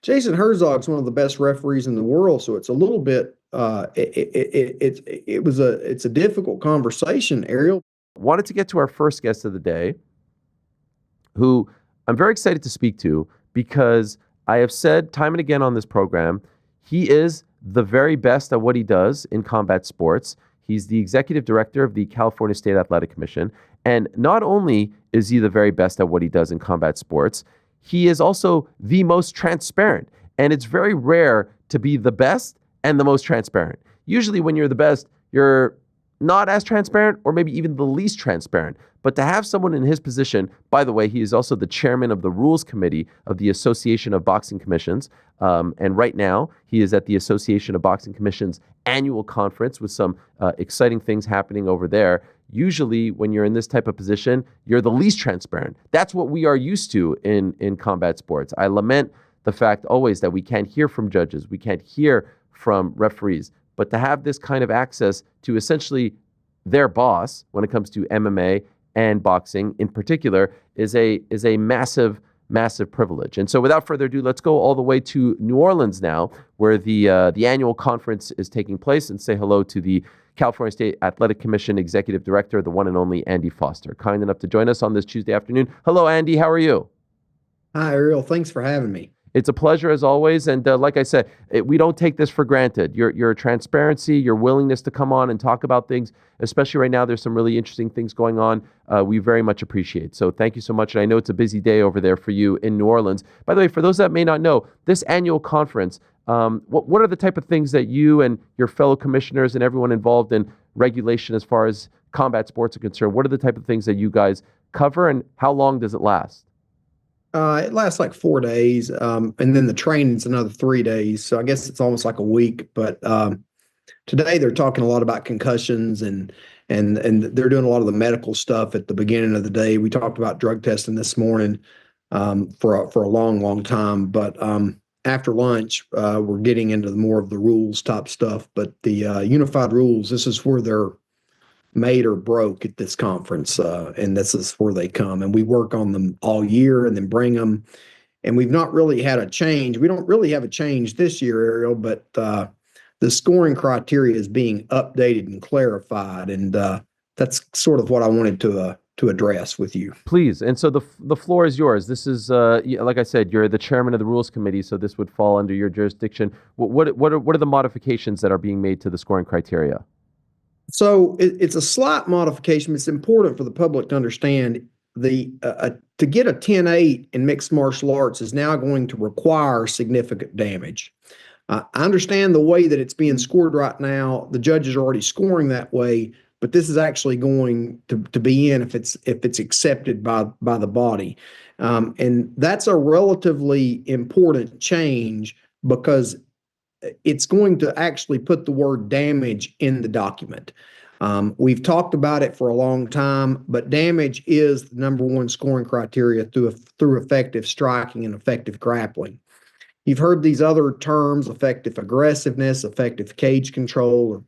Jason Herzog's one of the best referees in the world, so it's a little bit it's a difficult conversation, Ariel. Wanted to get to our first guest of the day, who I'm very excited to speak to because I have said time and again on this program, he is the very best at what he does in combat sports. He's the executive director of the California State Athletic Commission. And not only is he the very best at what he does in combat sports, he is also the most transparent. And it's very rare to be the best and the most transparent. Usually when you're the best, you're not as transparent or maybe even the least transparent. But to have someone in his position, by the way, he is also the chairman of the Rules Committee of the Association of Boxing Commissions. And right now, he is at the Association of Boxing Commissions annual conference with some exciting things happening over there. Usually, when you're in this type of position, you're the least transparent. That's what we are used to in combat sports. I lament the fact always that we can't hear from judges. We can't hear from referees. But to have this kind of access to essentially their boss when it comes to MMA and boxing in particular is a massive, massive privilege. And so without further ado, let's go all the way to New Orleans now, where the annual conference is taking place, and say hello to the California State Athletic Commission Executive Director, the one and only Andy Foster. Kind enough to join us on this Tuesday afternoon. Hello, Andy. How are you? Hi, Ariel. Thanks for having me. It's a pleasure as always. And like I said, we don't take this for granted. Your transparency, your willingness to come on and talk about things, especially right now, there's some really interesting things going on. We very much appreciate. So thank you so much. And I know it's a busy day over there for you in New Orleans. By the way, for those that may not know, this annual conference, what are the type of things that you and your fellow commissioners and everyone involved in regulation as far as combat sports are concerned? What are the type of things that you guys cover, and how long does it last? It lasts like 4 days, and then the training's another 3 days. So I guess it's almost like a week. But today they're talking a lot about concussions and they're doing a lot of the medical stuff at the beginning of the day. We talked about drug testing this morning for a long, long time. But after lunch, we're getting into more of the rules type stuff. But the unified rules, this is where they're made or broke at this conference, and this is where they come. And we work on them all year and then bring them. And we've not really had a change. We don't really have a change this year, Ariel, but the scoring criteria is being updated and clarified. And that's sort of what I wanted to address with you. Please. And so the floor is yours. This is, like I said, you're the chairman of the Rules Committee, so this would fall under your jurisdiction. What are the modifications that are being made to the scoring criteria? So it's a slight modification, but it's important for the public to understand to get a 10-8 in mixed martial arts is now going to require significant damage. I understand the way that it's being scored right now. The judges are already scoring that way, but this is actually going to be in if it's accepted by the body, and that's a relatively important change because it's going to actually put the word damage in the document. We've talked about it for a long time, but damage is the number one scoring criteria through effective striking and effective grappling. You've heard these other terms, effective aggressiveness, effective cage control.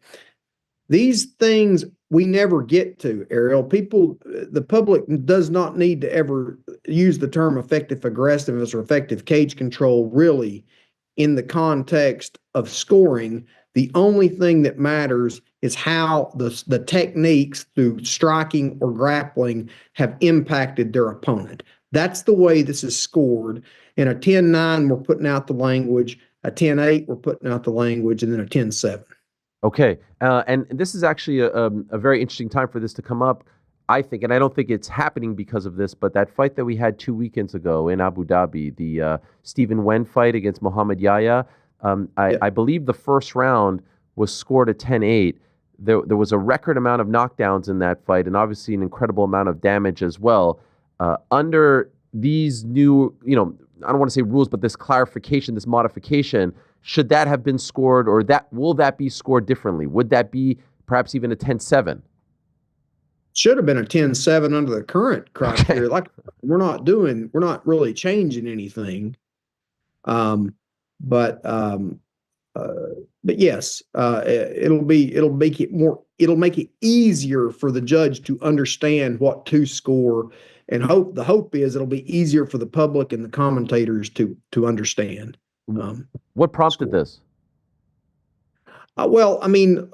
These things we never get to, Ariel. The public does not need to ever use the term effective aggressiveness or effective cage control really in the context of scoring. The only thing that matters is how the techniques through striking or grappling have impacted their opponent. That's the way this is scored. In a 10-9, we're putting out the language. A 10-8, we're putting out the language, and then a 10-7. Okay. And this is actually a very interesting time for this to come up, I think, and I don't think it's happening because of this, but that fight that we had 2 weekends ago in Abu Dhabi, the Stephen Wen fight against Muhammad Yahya, I believe the first round was scored at 10-8. There was a record amount of knockdowns in that fight, and obviously an incredible amount of damage as well. Under these new, I don't want to say rules, but this clarification, this modification, should that have been scored, or will that be scored differently? Would that be perhaps even a 10-7? Should have been a 10-7 under the current criteria. Okay. Like we're not really changing anything. But yes, it'll make it easier for the judge to understand what to score, and the hope is it'll be easier for the public and the commentators to understand. What prompted score. this? Well, I mean,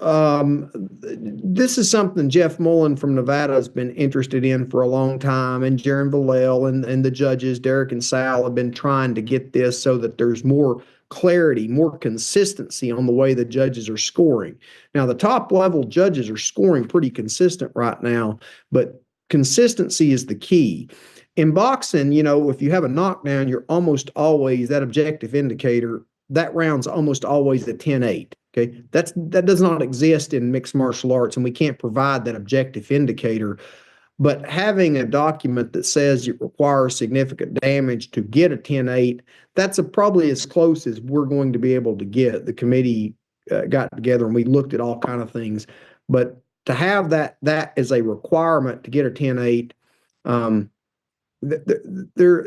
this is something Jeff Mullen from Nevada has been interested in for a long time, and Jaron Vallell and the judges, Derek and Sal, have been trying to get this so that there's more clarity, more consistency on the way the judges are scoring. Now, the top level judges are scoring pretty consistent right now, but consistency is the key. In boxing, if you have a knockdown, you're almost always that objective indicator. That round's almost always a 10-8. Okay, that does not exist in mixed martial arts, and we can't provide that objective indicator. But having a document that says it requires significant damage to get a 10-8, that's probably as close as we're going to be able to get. The committee got together and we looked at all kind of things, but to have that as a requirement to get a 10-8, there,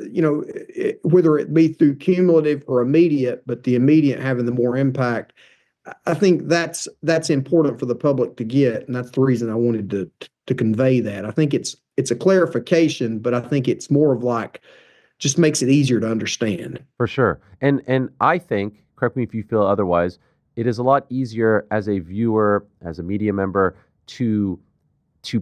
whether it be through cumulative or immediate, but the immediate having the more impact, I think that's important for the public to get, and that's the reason I wanted to convey that. I think it's a clarification, but I think it's more of like just makes it easier to understand. For sure. And I think, correct me if you feel otherwise, it is a lot easier as a viewer, as a media member, to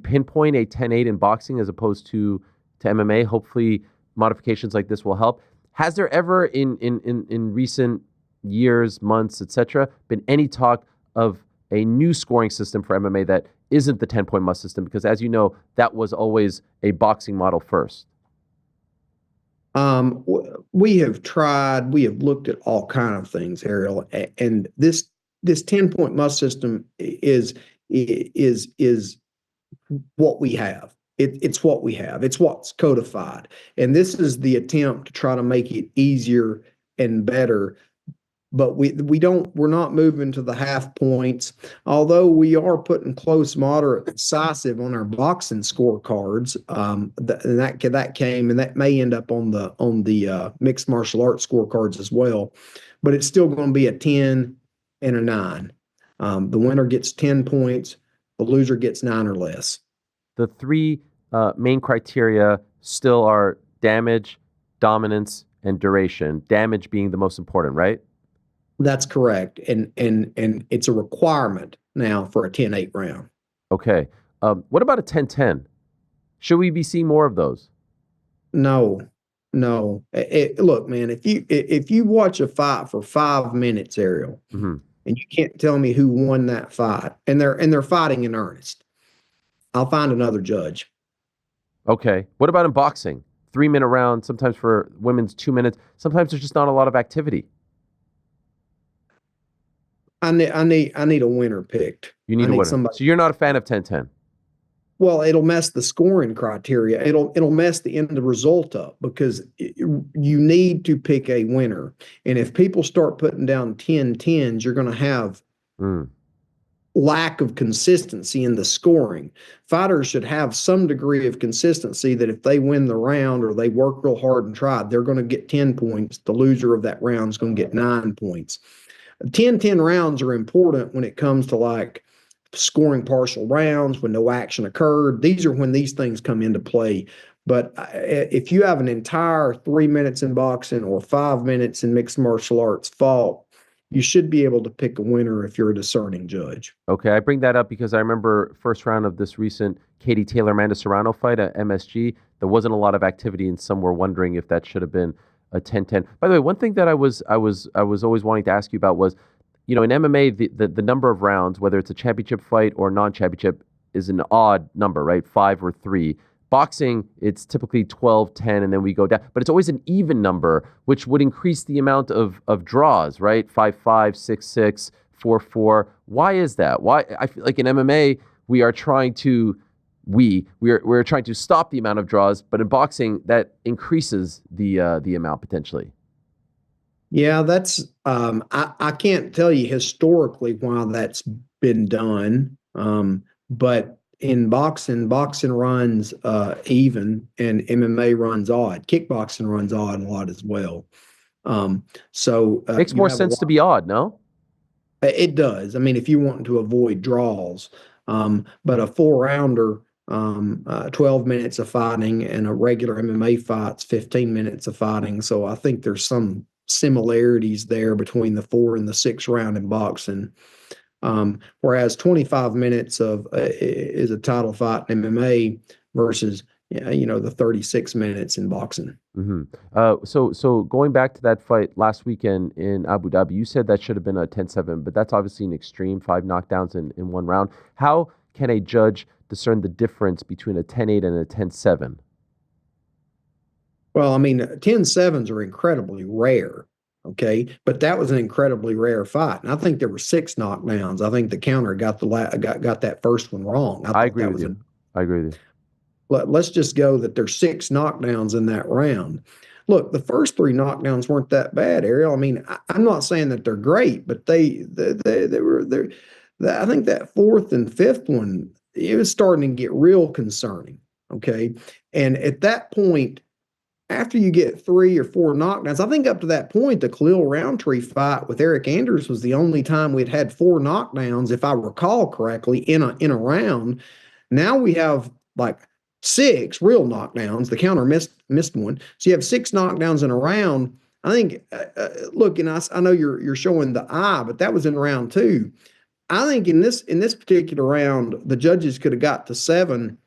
pinpoint a 10-8 in boxing as opposed to MMA. Hopefully modifications like this will help. Has there ever in recent years, months, etc., been any talk of a new scoring system for MMA that isn't the 10-point must system? Because as you know, that was always a boxing model first. We have looked at all kind of things, Ariel, and this 10-point must system is what we have. It's what we have. It's what's codified, and this is the attempt to try to make it easier and better. But we're not moving to the half points, although we are putting close, moderate, decisive on our boxing scorecards. And that came, and that may end up on the mixed martial arts scorecards as well. But it's still going to be a 10 and a 9. The winner gets 10 points. The loser gets 9 or less. The three main criteria still are damage, dominance, and duration. Damage being the most important, right? That's correct. And it's a requirement now for a 10-8 round. Okay. What about a 10-10? Should we be seeing more of those? No. Look, man, if you watch a fight for 5 minutes, Ariel, Mm-hmm. and you can't tell me who won that fight, and they're fighting in earnest, I'll find another judge. Okay. What about in boxing? 3-minute round, sometimes for women's 2 minutes. Sometimes there's just not a lot of activity. I need a winner picked. You need a winner. So you're not a fan of 10-10? Well, it'll mess the scoring criteria. It'll mess the end result up because you need to pick a winner. And if people start putting down 10-10s, you're going to have lack of consistency in the scoring. Fighters should have some degree of consistency that if they win the round or they work real hard and try, they're going to get 10 points. The loser of that round is going to get 9 points. 10-10 rounds are important when it comes to like scoring partial rounds when no action occurred. These are when these things come into play. But if you have an entire 3 minutes in boxing or 5 minutes in mixed martial arts fought, you should be able to pick a winner if you're a discerning judge. Okay, I bring that up because I remember first round of this recent Katie Taylor-Amanda Serrano fight at MSG. There wasn't a lot of activity, and some were wondering if that should have been a 10-10. By the way, one thing that I was always wanting to ask you about was, in MMA, the number of rounds, whether it's a championship fight or non-championship, is an odd number, right? 5 or 3. Boxing, it's typically 12, 10, and then we go down. But it's always an even number, which would increase the amount of draws, right? 5-5, 6-6, 4-4. Why is that? Why? I feel like in MMA, we are trying to we're trying to stop the amount of draws, but in boxing, that increases the amount potentially. Yeah, that's I can't tell you historically why that's been done, but in boxing runs even, and MMA runs odd. Kickboxing runs odd a lot as well. So makes more sense to be odd, no? It does. I mean, if you want to avoid draws, but a 4-rounder, 12 minutes of fighting, and a regular MMA fight's 15 minutes of fighting. So I think there's some similarities there between the 4 and the 6 round in boxing. Whereas 25 minutes of is a title fight in MMA versus the 36 minutes in boxing. So going back to that fight last weekend in Abu Dhabi, you said that should have been a 10-7, but that's obviously an extreme, 5 knockdowns in one round. How can a judge discern the difference between a 10-8 and a 10-7? Well, I mean, 10-7s are incredibly rare. Okay, but that was an incredibly rare fight, and I think there were 6 knockdowns. I think the counter got got that first one wrong. I agree with you. I agree with you. Let's just go that there's 6 knockdowns in that round. Look, the first 3 knockdowns weren't that bad, Ariel. I mean, I'm not saying that they're great, but they were there. I think that 4th and 5th one, it was starting to get real concerning. Okay, and at that point, after you get 3 or 4 knockdowns, I think up to that point, the Khalil Roundtree fight with Eric Anders was the only time we'd had 4 knockdowns, if I recall correctly, in a round. Now we have like 6 real knockdowns. The counter missed one, so you have 6 knockdowns in a round. I think, look, and I know you're showing the eye, but that was in round 2. I think in this particular round, the judges could have got to 7,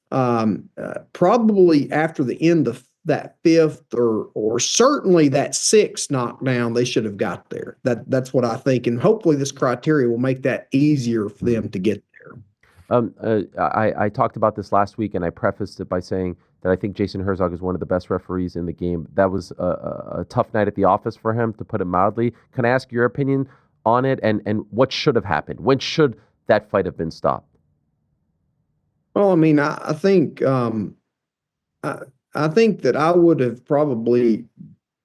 probably after the end of that 5th or certainly that 6th knockdown. They should have got there. That's what I think, and hopefully this criteria will make that easier for them to get there. I talked about this last week, and I prefaced it by saying that I think Jason Herzog is one of the best referees in the game. That was a tough night at the office for him, to put it mildly. Can I ask your opinion on it, and what should have happened? When should that fight have been stopped? Well, I mean, I think I think that I would have probably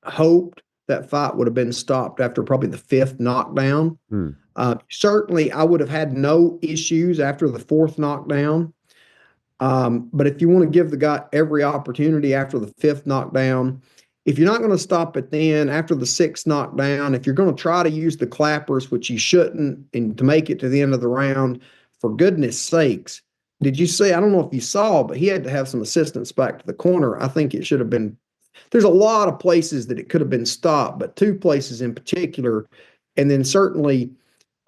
hoped that fight would have been stopped after probably the 5th knockdown. Certainly, I would have had no issues after the 4th knockdown. But if you want to give the guy every opportunity after the 5th knockdown, if you're not going to stop it then, after the 6th knockdown, if you're going to try to use the clappers, which you shouldn't, and to make it to the end of the round, for goodness sakes, did you see? I don't know if you saw, but he had to have some assistance back to the corner. I think it should have been. There's a lot of places that it could have been stopped, but 2 places in particular. And then certainly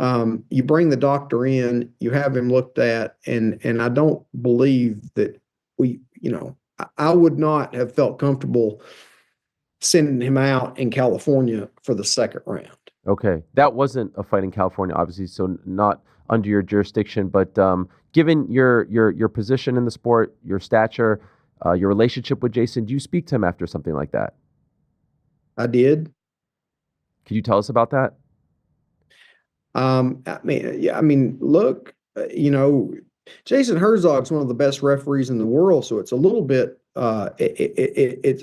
you bring the doctor in, you have him looked at, and I don't believe that I would not have felt comfortable sending him out in California for the 2nd round. Okay, that wasn't a fight in California, obviously, so not under your jurisdiction. But given your position in the sport, your stature, your relationship with Jason, do you speak to him after something like that? I did. Could you tell us about that? I mean, look, Jason Herzog's one of the best referees in the world, so it's a little bit. It's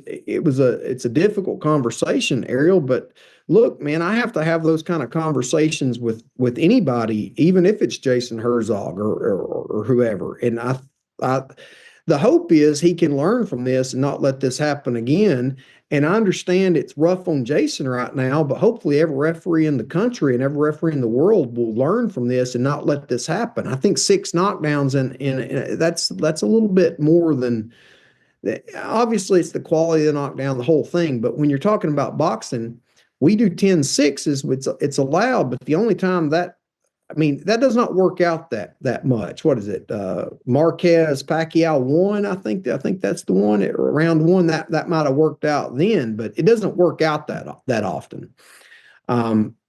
a difficult conversation, Ariel. But look, man, I have to have those kind of conversations with anybody, even if it's Jason Herzog or whoever. And the hope is he can learn from this and not let this happen again. And I understand it's rough on Jason right now, but hopefully every referee in the country and every referee in the world will learn from this and not let this happen. I think 6 knockdowns and that's a little bit more than. Obviously, it's the quality of the knockdown, the whole thing. But when you're talking about boxing, we do 10-6s. It's allowed, but the only time that does not work out that much. What is it? Marquez Pacquiao won. I think that's the one at round 1 that might have worked out then, but it doesn't work out that often.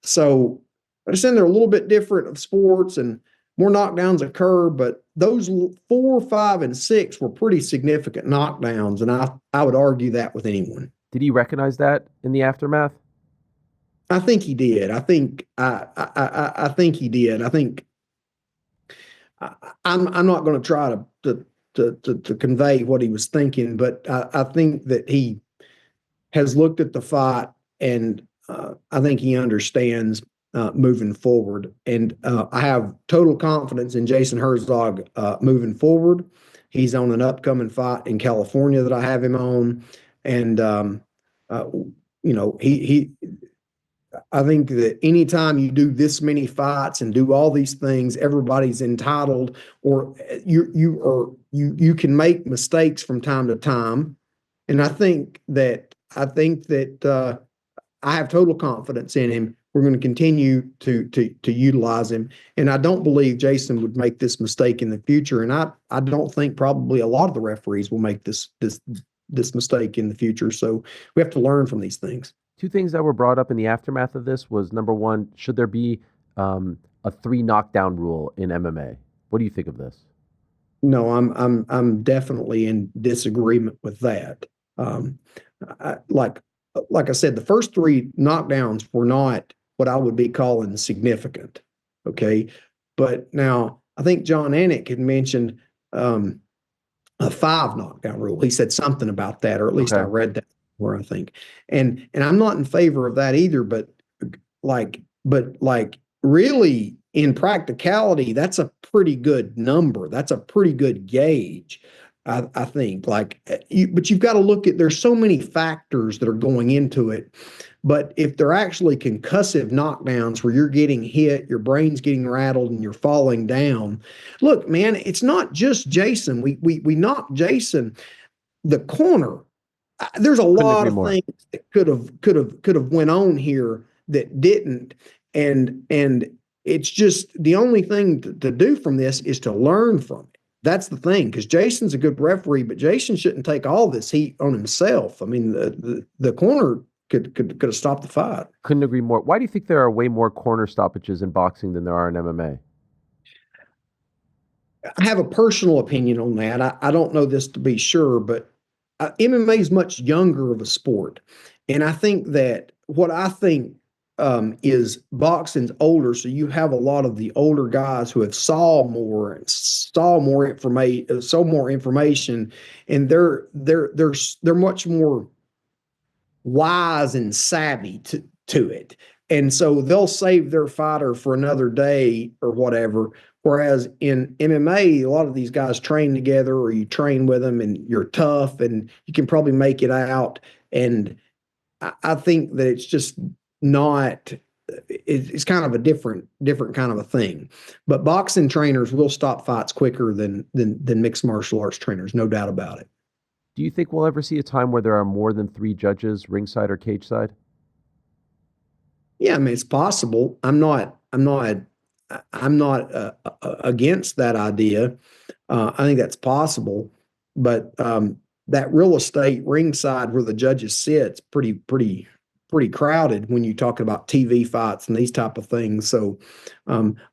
So I understand they're a little bit different of sports and more knockdowns occur, but those 4, 5, and 6 were pretty significant knockdowns, and I would argue that with anyone. Did he recognize that in the aftermath? I think he did. I think he did. I think I'm not going to try to convey what he was thinking, but I think that he has looked at the fight, and I think he understands moving forward. And I have total confidence in Jason Herzog moving forward. He's on an upcoming fight in California that I have him on, and I think that anytime you do this many fights and do all these things, everybody's entitled, or you can make mistakes from time to time. And I think that I have total confidence in him. We're going to continue to utilize him, and I don't believe Jason would make this mistake in the future. And I don't think probably a lot of the referees will make this mistake in the future. So we have to learn from these things. Two things that were brought up in the aftermath of this was, number one, should there be a 3 knockdown rule in MMA? What do you think of this? No, I'm definitely in disagreement with that. Like I said, the first 3 knockdowns were not what I would be calling significant. Okay, but now I think John Anik had mentioned a 5 knockdown rule. He said something about that, or at least I read that where I think, and I'm not in favor of that either. But like really, in practicality, that's a pretty good number. That's a pretty good gauge. I think but you've got to look at, there's so many factors that are going into it. But if they're actually concussive knockdowns where you're getting hit, your brain's getting rattled, and you're falling down, look, man, it's not just Jason. We knocked Jason, the corner. There's a lot of things that could have went on here that didn't, and it's just the only thing to do from this is to learn from it. That's the thing, because Jason's a good referee, but Jason shouldn't take all this heat on himself. I mean, the corner could have stopped the fight. Couldn't agree more. Why do you think there are way more corner stoppages in boxing than there are in MMA? I have a personal opinion on that. I don't know this to be sure, but MMA is much younger of a sport. And I think that what I think is boxing's older, so you have a lot of the older guys who have saw more information, and they're much more wise and savvy to it. And so they'll save their fighter for another day or whatever. Whereas in MMA, a lot of these guys train together, or you train with them, and you're tough and you can probably make it out. And I think that it's just not, it's kind of a different kind of a thing. But boxing trainers will stop fights quicker than mixed martial arts trainers, no doubt about it. Do you think we'll ever see a time where there are more than 3 judges, ringside or cage side? Yeah, I mean, it's possible. I'm not against that idea. I think that's possible, but that real estate ringside where the judges sit, it's pretty crowded when you're talking about TV fights and these type of things. So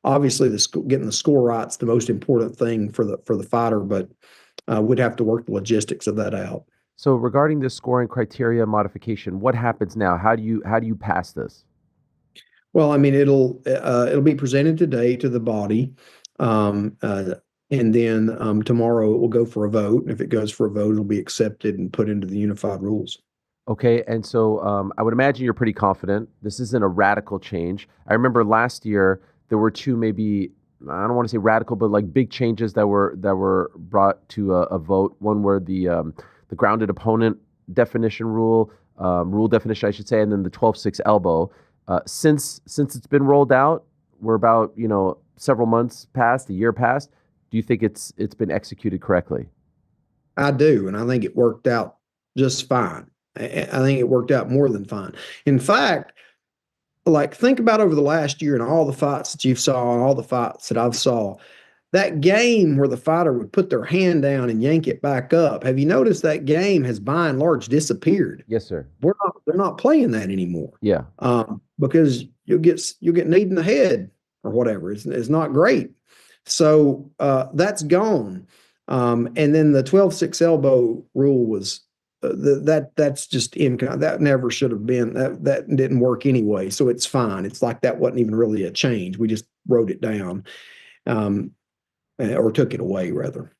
obviously, getting the score right's the most important thing for the fighter, but we'd have to work the logistics of that out. So regarding this scoring criteria modification, what happens now? How do you pass this? Well, I mean, it'll be presented today to the body, and then tomorrow it will go for a vote. And if it goes for a vote, it'll be accepted and put into the unified rules. Okay, and so I would imagine you're pretty confident. This isn't a radical change. I remember last year there were 2, maybe, I don't want to say radical, but like big changes that were brought to a vote. One were the grounded opponent definition rule definition, I should say, and then the 12-6 elbow. Since it's been rolled out, we're about several months past, a year past. Do you think it's been executed correctly? I do, and I think it worked out just fine. I think it worked out more than fine. In fact, like, think about over the last year and all the fights that you've saw and all the fights that I've saw, that game where the fighter would put their hand down and yank it back up. Have you noticed that game has by and large disappeared? Yes, sir. They're not playing that anymore. Yeah. Because you'll get kneed in the head or whatever. It's not great. So that's gone. And then the 12-6 elbow rule was that's just that never should have been, that didn't work anyway. So it's fine. It's like that wasn't even really a change. We just wrote it down, or took it away rather.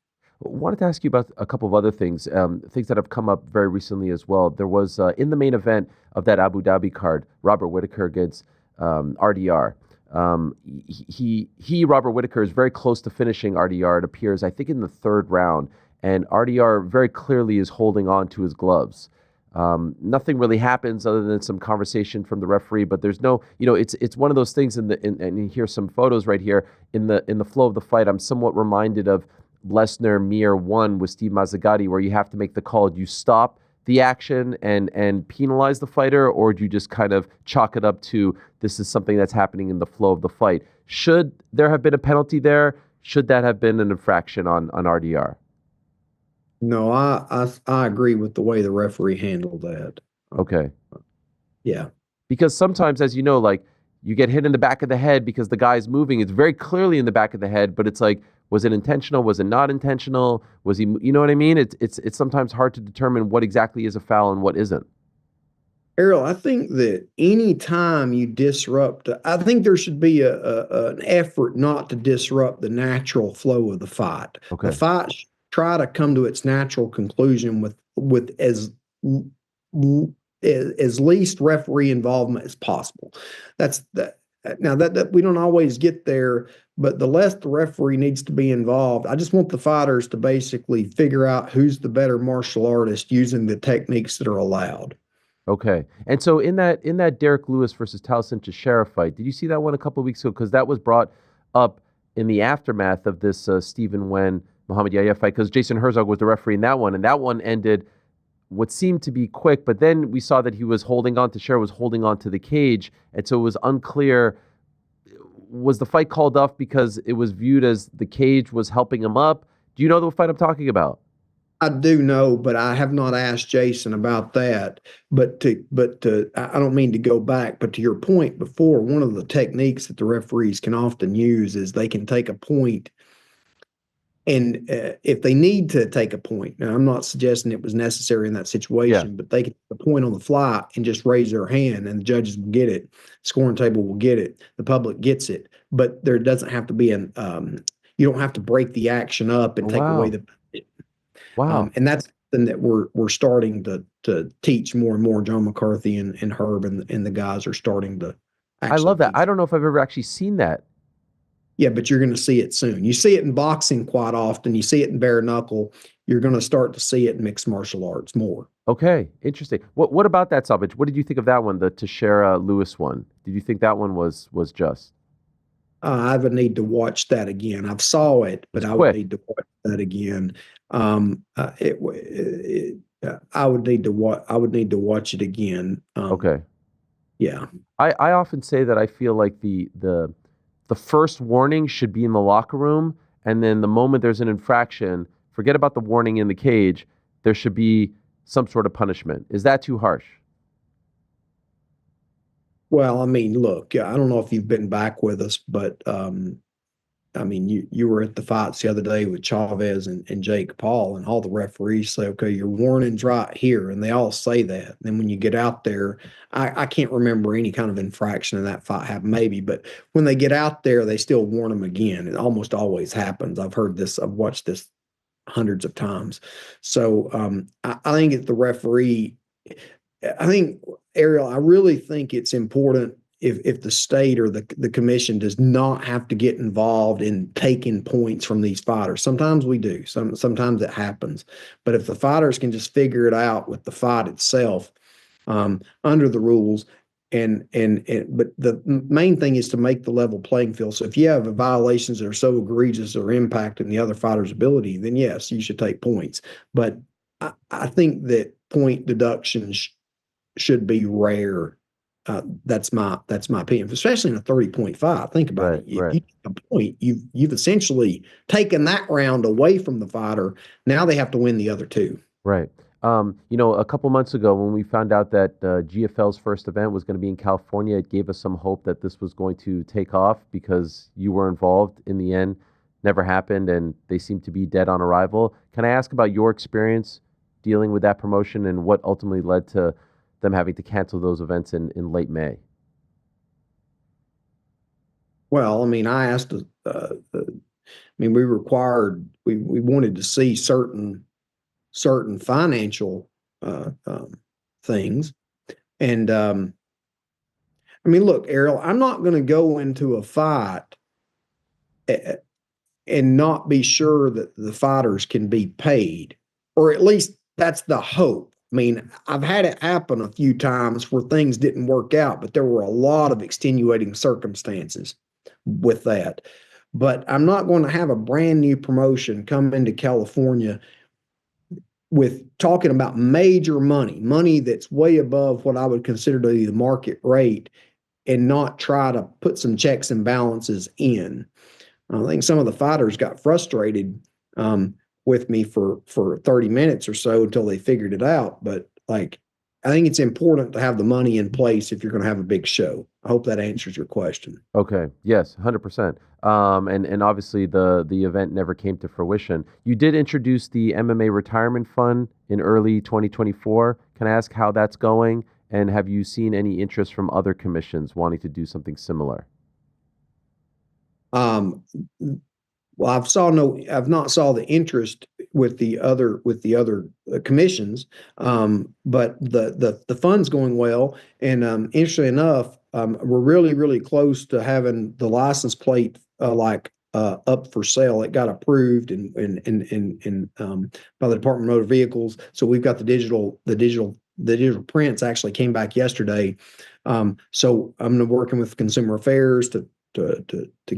I wanted to ask you about a couple of other things, things that have come up very recently as well. There was in the main event of that Abu Dhabi card, Robert Whittaker against RDR. Robert Whittaker, is very close to finishing RDR. It appears, I think, in the 3rd round. And RDR very clearly is holding on to his gloves. Nothing really happens other than some conversation from the referee, but there's no, it's one of those things and here's some photos right here in the flow of the fight. I'm somewhat reminded of Lesnar Mir 1 with Steve Mazzagatti, where you have to make the call. Do you stop the action and penalize the fighter, or do you just kind of chalk it up to this is something that's happening in the flow of the fight? Should there have been a penalty there? Should that have been an infraction on RDR? No, I agree with the way the referee handled that. Okay. Yeah. Because sometimes, as you know, like you get hit in the back of the head because the guy's moving. It's very clearly in the back of the head, but it's like, was it intentional? Was it not intentional? Was he, you know what I mean? It's sometimes hard to determine what exactly is a foul and what isn't. Ariel, I think that any time you disrupt, I think there should be an effort not to disrupt the natural flow of the fight. The Okay. fight should try to come to its natural conclusion with as least referee involvement as possible. That's that. Now that we don't always get there, but the less the referee needs to be involved. I just want the fighters to basically figure out who's the better martial artist using the techniques that are allowed. Okay. And so in that Derek Lewis versus Talcin Teixeira fight, did you see that one a couple of weeks ago? Because that was brought up in the aftermath of this Stephen Nguyen Muhammad Yahya fight, because Jason Herzog was the referee in that one, and that one ended what seemed to be quick, but then we saw that he was holding on, Teixeira was holding on to the cage, and so it was unclear, was the fight called off because it was viewed as the cage was helping him up? Do you know the fight I'm talking about? I do know, but I have not asked Jason about that. I don't mean to go back, but to your point before, one of the techniques that the referees can often use is they can take a point, and if they need to take a point, now I'm not suggesting it was necessary in that situation, but they can take a point on the fly and just raise their hand, and the judges will get it, scoring table will get it, the public gets it, but there doesn't have to be you don't have to break the action up and Oh, take away wow. the. Wow. And that's something that we're starting to teach more and more. John McCarthy and Herb and the guys are starting to I actually love that. teach. I don't know if I've ever actually seen that. Yeah, but you're going to see it soon. You see it in boxing quite often. You see it in bare knuckle. You're going to start to see it in mixed martial arts more. Okay, interesting. What about that stoppage? What did you think of that one, the Teixeira Lewis one? Did you think that one was just? I would need to watch that again. I've saw it, but It's I would quick. need to watch that again. I would need to watch. I would need to watch it again. Okay. Yeah. I often say that I feel like the first warning should be in the locker room, and then the moment there's an infraction, forget about the warning in the cage. There should be some sort of punishment. Is that too harsh? Well, I mean, look, I don't know if you've been back with us, but I mean, you were at the fights the other day with Chavez and Jake Paul, and all the referees say, okay, your warning's right here. And they all say that. And then when you get out there, I can't remember any kind of infraction in that fight happened, maybe, but when they get out there, they still warn them again. It almost always happens. I've heard this, I've watched this hundreds of times. So I think it's the referee. I think, Ariel, I really think it's important if the state or the commission does not have to get involved in taking points from these fighters. Sometimes we do. Sometimes it happens. But if the fighters can just figure it out with the fight itself, under the rules, but the main thing is to make the level playing field. So if you have violations that are so egregious or impacting the other fighter's ability, then yes, you should take points. But I think that point deductions should be rare. That's my opinion, especially in a 30.5. Think about Right, it. You right. take a point, you've essentially taken that round away from the fighter. Now they have to win the other two. Right. A couple months ago when we found out that GFL's first event was going to be in California, it gave us some hope that this was going to take off because you were involved. In the end, never happened, and they seem to be dead on arrival. Can I ask about your experience dealing with that promotion and what ultimately led to them having to cancel those events in late May? Well, I mean, we wanted to see certain financial things. And I mean, look, Ariel, I'm not going to go into a fight and not be sure that the fighters can be paid, or at least that's the hope. I mean, I've had it happen a few times where things didn't work out, but there were a lot of extenuating circumstances with that. But I'm not going to have a brand new promotion come into California with talking about major money that's way above what I would consider to be the market rate, and not try to put some checks and balances in. I think some of the fighters got frustrated with me for 30 minutes or so until they figured it out. But like, I think it's important to have the money in place if you're going to have a big show. I hope that answers your question. Okay. Yes, 100%. And obviously the event never came to fruition. You did introduce the MMA retirement fund in early 2024. Can I ask how that's going? And have you seen any interest from other commissions wanting to do something similar? Um, well, I've not saw the interest with the other commissions, but the fund's going well. And interestingly enough, we're really close to having the license plate up for sale. It got approved by the Department of Motor Vehicles, so we've got the digital prints actually came back yesterday. So I'm working with Consumer Affairs to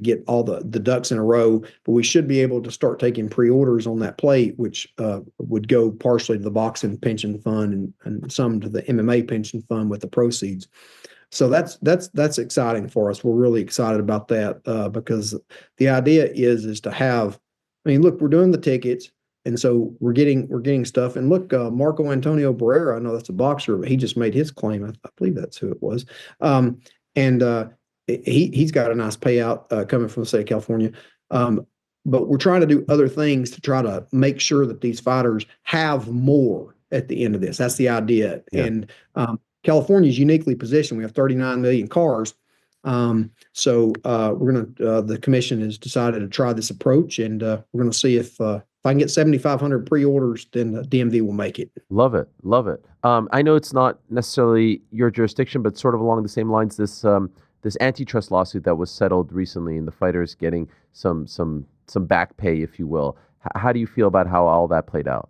get all the ducks in a row, but we should be able to start taking pre-orders on that plate, which would go partially to the boxing pension fund and some to the MMA pension fund with the proceeds. So that's exciting for us. We're really excited about that because the idea is to have. I mean, look, we're doing the tickets, and so we're getting stuff. And look, Marco Antonio Barrera, I know that's a boxer, but he just made his claim. I believe that's who it was. And he's got a nice payout coming from the state of California. But we're trying to do other things to try to make sure that these fighters have more at the end of this. That's the idea. Yeah. And California is uniquely positioned. We have 39 million cars. So the commission has decided to try this approach, and we're going to see if I can get 7,500 pre-orders, then DMV will make it. Love it. Love it. I know it's not necessarily your jurisdiction, but sort of along the same lines, this antitrust lawsuit that was settled recently and the fighters getting some back pay, if you will. How do you feel about how all that played out?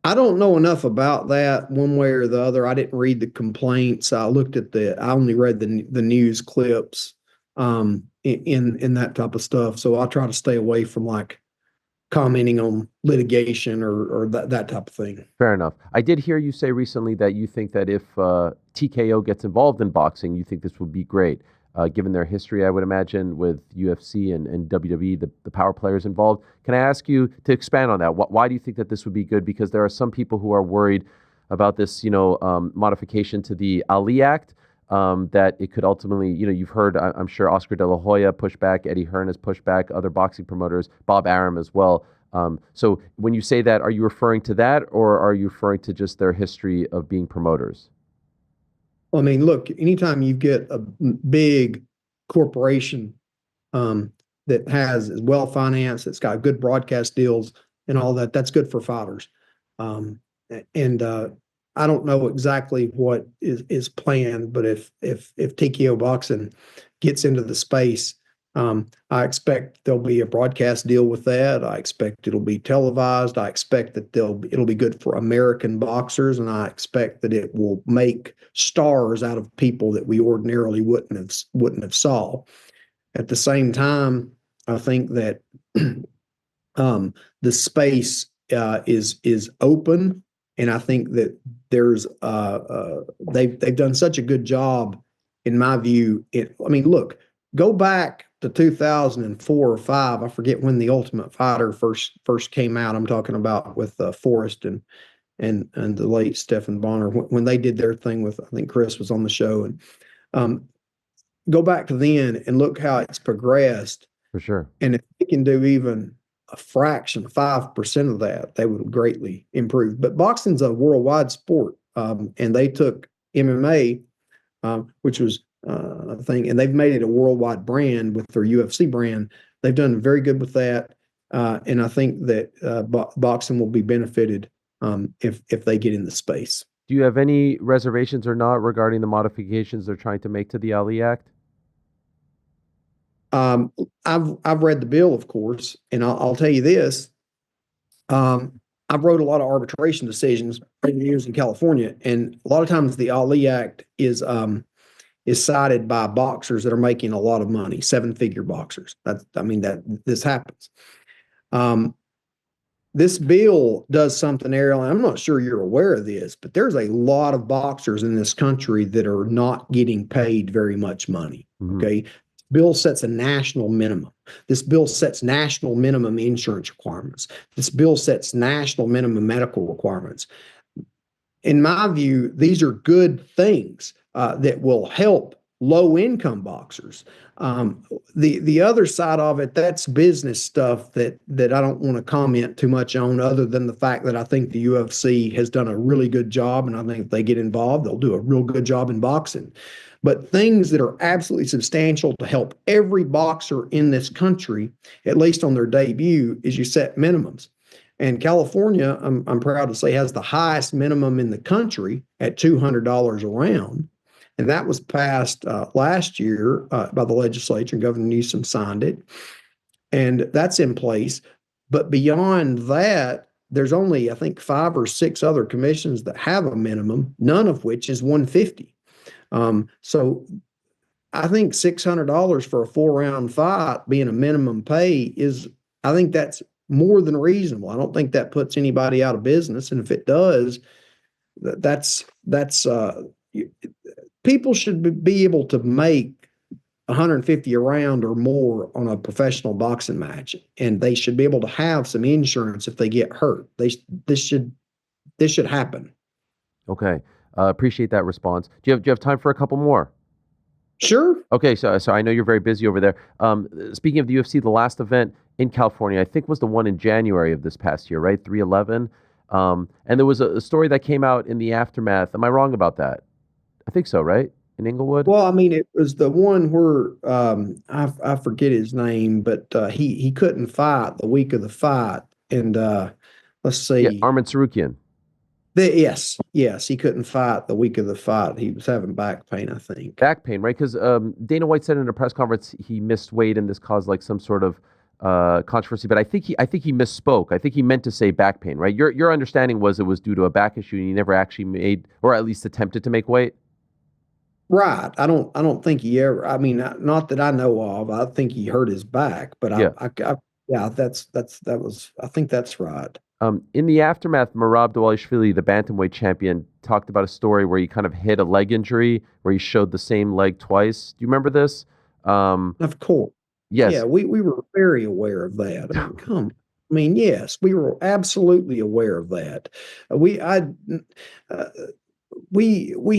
I don't know enough about that one way or the other. I didn't read the complaints. I only read the news clips in that type of stuff. So I try to stay away from like commenting on litigation or that type of thing. Fair enough. I did hear you say recently that you think that if TKO gets involved in boxing, you think this would be great. Given their history, I would imagine, with UFC and WWE, the power players involved. Can I ask you to expand on that? Why do you think that this would be good? Because there are some people who are worried about this, modification to the Ali Act, that it could ultimately, you've heard, I'm sure, Oscar De La Hoya push back, Eddie Hearn has pushed back, other boxing promoters, Bob Arum as well. So when you say that, are you referring to that, or are you referring to just their history of being promoters? I mean, look, anytime you get a big corporation that is well financed, that's got good broadcast deals and all that, that's good for fighters. And I don't know exactly what is planned, but if TKO Boxing gets into the space, I expect there'll be a broadcast deal with that. I expect it'll be televised. I expect that it'll be good for American boxers, and I expect that it will make stars out of people that we ordinarily wouldn't have saw. At the same time, I think that the space is open, and I think that there's they've done such a good job, in my view. I mean, look, go back to 2004 or 5. I forget when the Ultimate Fighter first came out. I'm talking about with Forrest and the late Stephen Bonner when they did their thing with, I think Chris was on the show, and go back to then and look how it's progressed. For sure. And if we can do even a fraction, 5% of that, they would greatly improve. But boxing's a worldwide sport, and they took MMA, which was a thing, and they've made it a worldwide brand with their UFC brand. They've done very good with that, and I think that boxing will be benefited if they get in the space. Do you have any reservations or not regarding the modifications they're trying to make to the Ali Act? I've read the bill, of course, and I'll tell you this. I've wrote a lot of arbitration decisions for years in California, and a lot of times the Ali Act is cited by boxers that are making a lot of money, 7-figure boxers. That this happens. this bill does something, Ariel, and I'm not sure you're aware of this, but there's a lot of boxers in this country that are not getting paid very much money. Mhm. Okay. Bill sets a national minimum. This bill sets national minimum insurance requirements. This bill sets national minimum medical requirements. In my view, these are good things that will help low income boxers. The other side of it, that's business stuff that I don't want to comment too much on, other than the fact that I think the UFC has done a really good job, and I think if they get involved, they'll do a real good job in boxing. But things that are absolutely substantial to help every boxer in this country, at least on their debut, is you set minimums. And California, I'm proud to say, has the highest minimum in the country at $200 a round. And that was passed last year by the legislature, and Governor Newsom signed it. And that's in place. But beyond that, there's only, I think, 5 or 6 other commissions that have a minimum, none of which is 150. So I think $600 for a 4-round fight being a minimum pay is, I think that's more than reasonable. I don't think that puts anybody out of business. And if it does, that's people should be able to make 150 a round or more on a professional boxing match, and they should be able to have some insurance if they get hurt. This should happen. Okay. Appreciate that response. Do you have time for a couple more? Sure. Okay, so I know you're very busy over there. Speaking of the UFC, the last event in California, I think was the one in January of this past year, right? 311. And there was a story that came out in the aftermath. Am I wrong about that? I think so, right? In Inglewood? Well, I mean, it was the one where I forget his name, but he couldn't fight the week of the fight, and let's see, Yeah, Armin Sarukian. Yes, he couldn't fight the week of the fight. He was having back pain, I think. Back pain, right? Because Dana White said in a press conference he missed weight and this caused like some sort of controversy. But I think he misspoke. I think he meant to say back pain, right? Your understanding was it was due to a back issue and he never actually made, or at least attempted to make weight. Right. I don't think he ever. I mean, not that I know of. I think he hurt his back, but Yeah. yeah, that was. I think that's right. In the aftermath, Merab Dvalishvili, the bantamweight champion, talked about a story where he kind of hid a leg injury, where he showed the same leg twice. Do you remember this? Of course. Yes. Yeah, we were very aware of that. I mean, yes, we were absolutely aware of that. We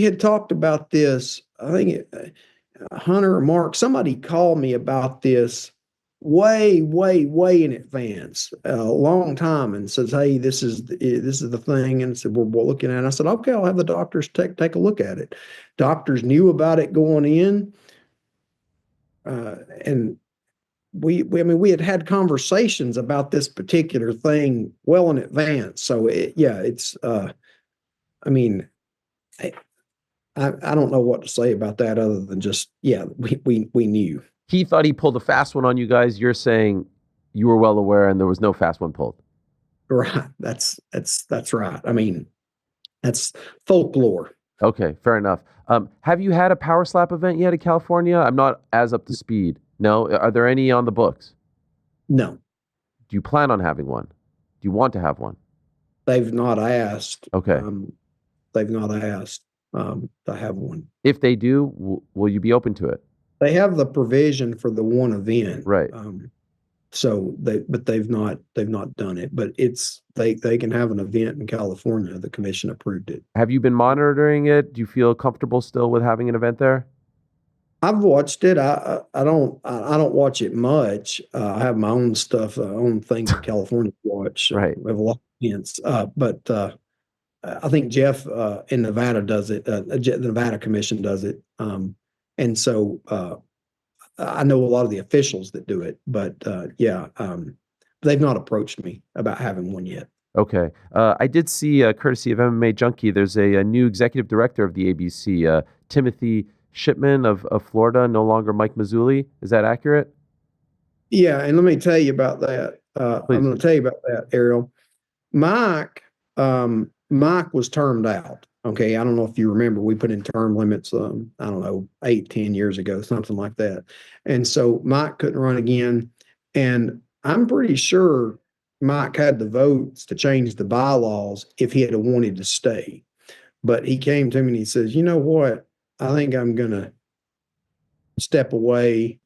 had talked about this. I think Hunter or Mark, somebody called me about this way in advance, a long time, and says, "Hey, this is the thing," and said, "We're looking at it." I said, "Okay, I'll have the doctors take a look at it." Doctors knew about it going in, and we had conversations about this particular thing well in advance. So it's I mean, I don't know what to say about that other than just, yeah, we knew. He thought he pulled a fast one on you guys. You're saying you were well aware and there was no fast one pulled. Right. That's right. I mean, that's folklore. Okay, fair enough. Have you had a power slap event yet in California? I'm not as up to speed. No? Are there any on the books? No, Do you plan on having one? Do you want to have one? they've not asked. Okay. They've not asked to have one. If they do, will you be open to it? They have the provision for the one event. Right. So they've not done it, but they can have an event in California. The commission approved it. Have you been monitoring it? Do you feel comfortable still with having an event there? I've watched it. I don't watch it much. I have my own stuff, own things in California to watch. Right. We have a lot of events. But I think Jeff in Nevada does it. The Nevada Commission does it. And so I know a lot of the officials that do it, but they've not approached me about having one yet. Okay. I did see, courtesy of MMA Junkie, there's a new executive director of the ABC, Timothy Shipman of Florida, no longer Mike Mazzulli. Is that accurate? Yeah, and let me tell you about that. I'm Please. going to tell you about that, Ariel. Mike was termed out. Okay, I don't know if you remember, we put in term limits, I don't know, 8-10 years ago, something like that. And so Mike couldn't run again. And I'm pretty sure Mike had the votes to change the bylaws if he had wanted to stay. But he came to me and he says, you know what? I think I'm going to step away.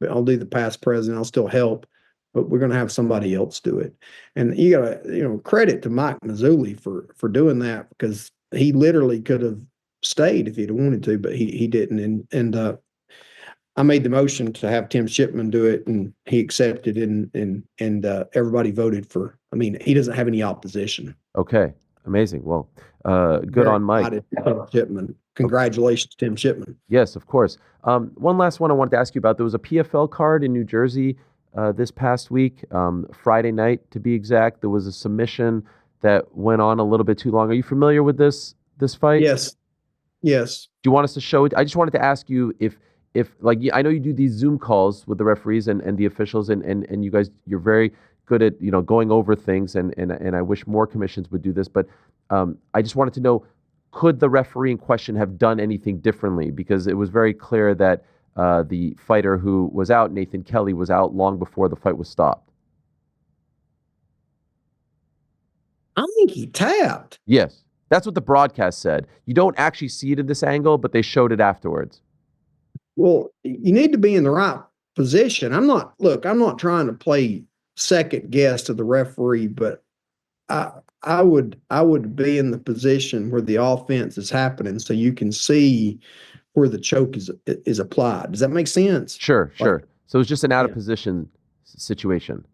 But I'll do the past president. I'll still help, but we're going to have somebody else do it. And you got to, credit to Mike Mazzulli for doing that, because he literally could have stayed if he'd wanted to, but he didn't. And I made the motion to have Tim Shipman do it, and he accepted it, and everybody voted for. I mean, he doesn't have any opposition. Okay, amazing. Well, good on Mike. Tim Shipman. Congratulations, Tim Shipman. Yes, of course. One last one I wanted to ask you about. There was a PFL card in New Jersey this past week, Friday night to be exact. There was a submission that went on a little bit too long. Are you familiar with this fight? Yes. Yes. Do you want us to show it? I just wanted to ask you if like, I know you do these Zoom calls with the referees and the officials, and you guys, you're very good at, going over things, and I wish more commissions would do this, but I just wanted to know, could the referee in question have done anything differently? Because it was very clear that the fighter who was out, Nathan Kelly, was out long before the fight was stopped. I think he tapped. Yes, that's what the broadcast said. You don't actually see it in this angle, but they showed it afterwards. Well, you need to be in the right position. I'm not trying to play second guess to the referee, but I would be in the position where the offense is happening, so you can see where the choke is applied. Does that make sense? Sure. So it's just an out of position situation.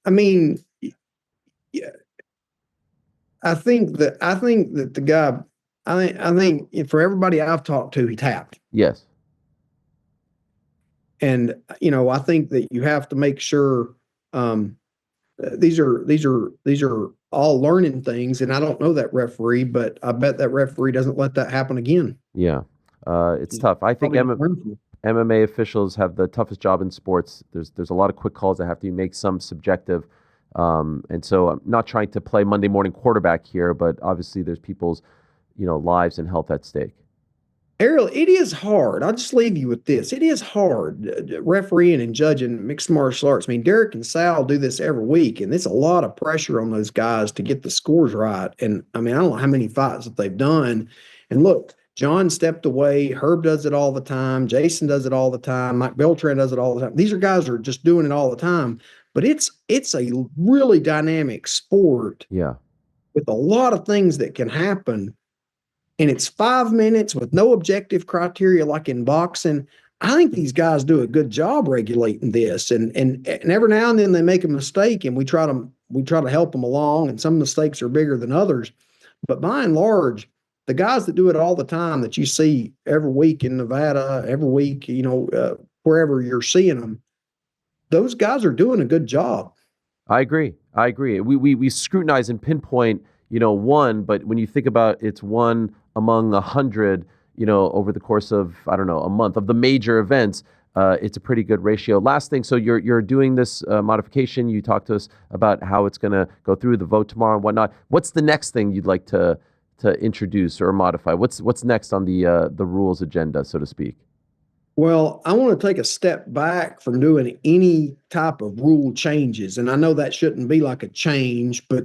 I mean, yeah. I think that the guy. I think for everybody I've talked to, he tapped. Yes. And I think that you have to make sure. These are all learning things, and I don't know that referee, but I bet that referee doesn't let that happen again. Yeah, it's tough. I think MMA officials have the toughest job in sports. There's a lot of quick calls that have to make some subjective, and so I'm not trying to play Monday morning quarterback here, but obviously there's people's lives and health at stake. Ariel, it is hard. I'll just leave you with this. It is hard refereeing and judging mixed martial arts. I mean, Derek and Sal do this every week, and there's a lot of pressure on those guys to get the scores right. And I mean, I don't know how many fights that they've done. And look, John stepped away. Herb does it all the time. Jason does it all the time. Mike Beltran does it all the time. These are guys who are just doing it all the time. But it's a really dynamic sport. Yeah. With a lot of things that can happen. And it's 5 minutes with no objective criteria like in boxing. I think these guys do a good job regulating this. And every now and then they make a mistake, and we try to help them along, and some mistakes are bigger than others. But by and large, the guys that do it all the time that you see every week in Nevada, every week, wherever you're seeing them, those guys are doing a good job. I agree. We scrutinize and pinpoint, one, but when you think about it's one among 100, over the course of, I don't know, a month of the major events, it's a pretty good ratio. Last thing, so you're doing this modification. You talked to us about how it's going to go through the vote tomorrow and whatnot. What's the next thing you'd like to introduce or modify? What's next on the rules agenda, so to speak? Well, I want to take a step back from doing any type of rule changes. And I know that shouldn't be like a change, but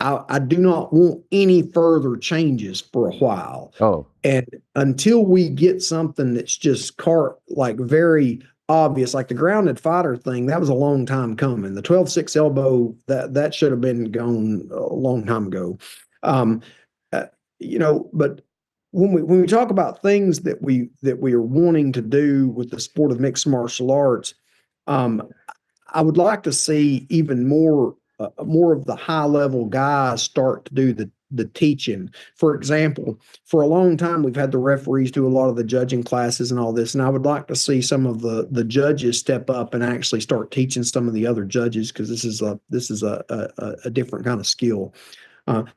I do not want any further changes for a while. Oh. And until we get something that's just very obvious, like the grounded fighter thing, that was a long time coming. The 12-6 elbow, that should have been gone a long time ago. But when we talk about things that we are wanting to do with the sport of mixed martial arts, I would like to see even more of the high level guys start to do the teaching. For example, for a long time, we've had the referees do a lot of the judging classes and all this. And I would like to see some of the judges step up and actually start teaching some of the other judges, because this is a different kind of skill.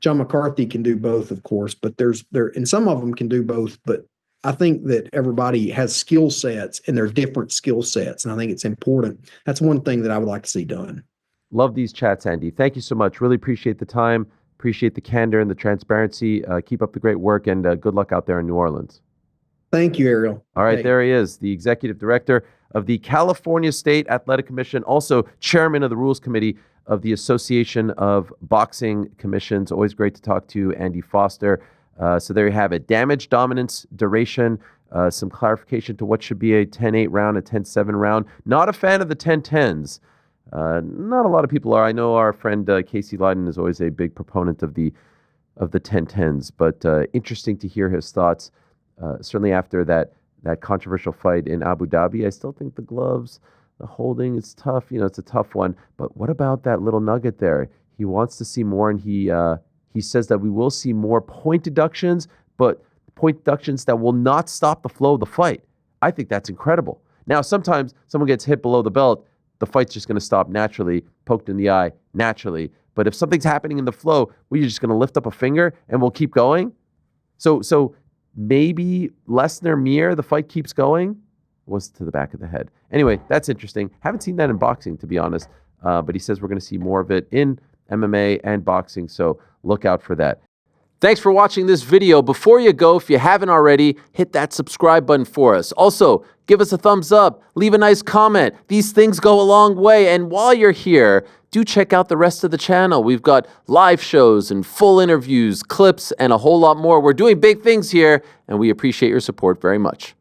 John McCarthy can do both, of course, but and some of them can do both, but I think that everybody has skill sets, and they're different skill sets. And I think it's important. That's one thing that I would like to see done. Love these chats, Andy. Thank you so much. Really appreciate the time. Appreciate the candor and the transparency. Keep up the great work, and good luck out there in New Orleans. Thank you, Ariel. All right, there he is, the executive director of the California State Athletic Commission, also chairman of the Rules Committee of the Association of Boxing Commissions. Always great to talk to Andy Foster. So there you have it. Damage, dominance, duration, some clarification to what should be a 10-8 round, a 10-7 round. Not a fan of the 10-10s. Not a lot of people are. I know our friend Casey Leiden is always a big proponent of the 10-10s, but interesting to hear his thoughts. Certainly after that controversial fight in Abu Dhabi, I still think the gloves, the holding is tough. It's a tough one. But what about that little nugget there? He wants to see more, and he says that we will see more point deductions, but point deductions that will not stop the flow of the fight. I think that's incredible. Now, sometimes someone gets hit below the belt, the fight's just going to stop naturally, poked in the eye naturally. But if something's happening in the flow, we're just going to lift up a finger and we'll keep going. So maybe Lesnar Mir, the fight keeps going. Was to the back of the head. Anyway, that's interesting. Haven't seen that in boxing, to be honest. But he says we're going to see more of it in MMA and boxing. So look out for that. Thanks for watching this video. Before you go, if you haven't already, hit that subscribe button for us. Also, give us a thumbs up, leave a nice comment. These things go a long way. And while you're here, do check out the rest of the channel. We've got live shows and full interviews, clips, and a whole lot more. We're doing big things here, and we appreciate your support very much.